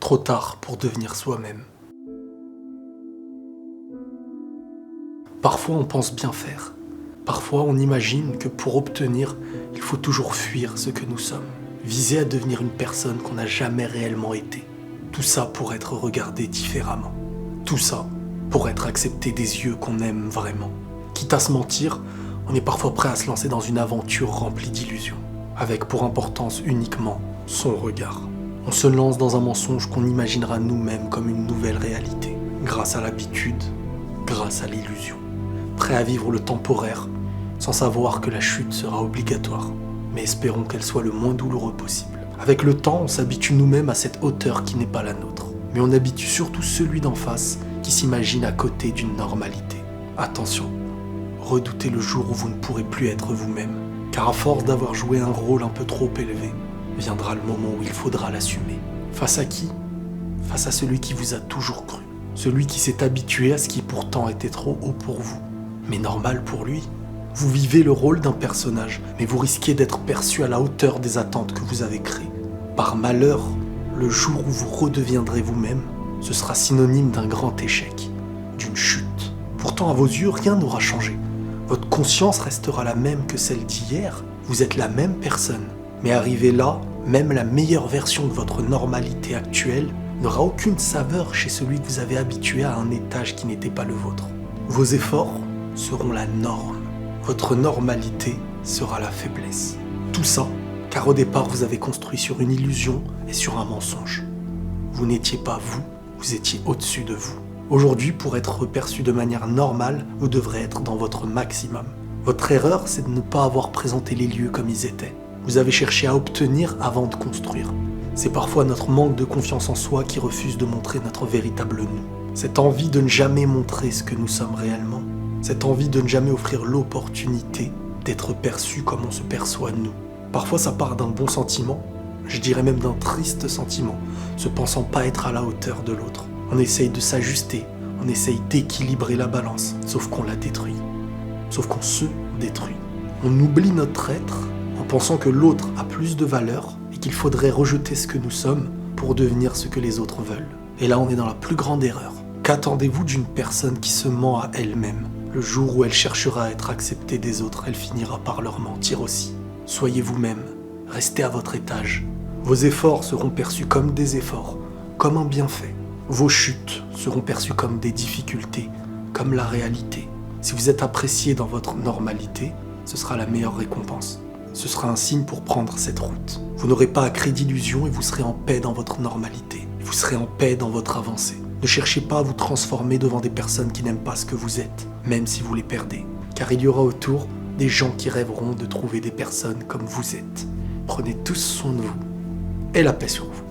trop tard pour devenir soi-même. Parfois on pense bien faire. Parfois on imagine que pour obtenir, il faut toujours fuir ce que nous sommes. Viser à devenir une personne qu'on n'a jamais réellement été. Tout ça pour être regardé différemment. Tout ça pour être accepté des yeux qu'on aime vraiment. Quitte à se mentir, on est parfois prêt à se lancer dans une aventure remplie d'illusions, avec pour importance uniquement son regard. On se lance dans un mensonge qu'on imaginera nous-mêmes comme une nouvelle réalité, grâce à l'habitude, grâce à l'illusion. Prêt à vivre le temporaire, sans savoir que la chute sera obligatoire, mais espérons qu'elle soit le moins douloureux possible. Avec le temps, on s'habitue nous-mêmes à cette hauteur qui n'est pas la nôtre, mais on habitue surtout celui d'en face qui s'imagine à côté d'une normalité. Attention, redoutez le jour où vous ne pourrez plus être vous-même, car à force d'avoir joué un rôle un peu trop élevé, viendra le moment où il faudra l'assumer. Face à qui ? Face à celui qui vous a toujours cru, celui qui s'est habitué à ce qui pourtant était trop haut pour vous, mais normal pour lui. Vous vivez le rôle d'un personnage, mais vous risquez d'être perçu à la hauteur des attentes que vous avez créées. Par malheur, le jour où vous redeviendrez vous-même, ce sera synonyme d'un grand échec, d'une chute. Pourtant, à vos yeux, rien n'aura changé. Votre conscience restera la même que celle d'hier. Vous êtes la même personne. Mais arrivé là, même la meilleure version de votre normalité actuelle n'aura aucune saveur chez celui que vous avez habitué à un étage qui n'était pas le vôtre. Vos efforts seront la norme. Votre normalité sera la faiblesse. Tout ça, car au départ, vous avez construit sur une illusion et sur un mensonge. Vous n'étiez pas vous, vous étiez au-dessus de vous. Aujourd'hui, pour être perçu de manière normale, vous devrez être dans votre maximum. Votre erreur, c'est de ne pas avoir présenté les lieux comme ils étaient. Vous avez cherché à obtenir avant de construire. C'est parfois notre manque de confiance en soi qui refuse de montrer notre véritable nous. Cette envie de ne jamais montrer ce que nous sommes réellement. Cette envie de ne jamais offrir l'opportunité d'être perçu comme on se perçoit nous. Parfois ça part d'un bon sentiment, je dirais même d'un triste sentiment, se pensant pas être à la hauteur de l'autre. On essaye de s'ajuster, on essaye d'équilibrer la balance, sauf qu'on la détruit. Sauf qu'on se détruit. On oublie notre être en pensant que l'autre a plus de valeur et qu'il faudrait rejeter ce que nous sommes pour devenir ce que les autres veulent. Et là on est dans la plus grande erreur. Qu'attendez-vous d'une personne qui se ment à elle-même ? Le jour où elle cherchera à être acceptée des autres, elle finira par leur mentir aussi. Soyez vous-même, restez à votre étage. Vos efforts seront perçus comme des efforts, comme un bienfait. Vos chutes seront perçues comme des difficultés, comme la réalité. Si vous êtes apprécié dans votre normalité, ce sera la meilleure récompense. Ce sera un signe pour prendre cette route. Vous n'aurez pas à créer d'illusions et vous serez en paix dans votre normalité. Vous serez en paix dans votre avancée. Ne cherchez pas à vous transformer devant des personnes qui n'aiment pas ce que vous êtes, même si vous les perdez. Car il y aura autour des gens qui rêveront de trouver des personnes comme vous êtes. Prenez tous soin de vous et la paix sur vous.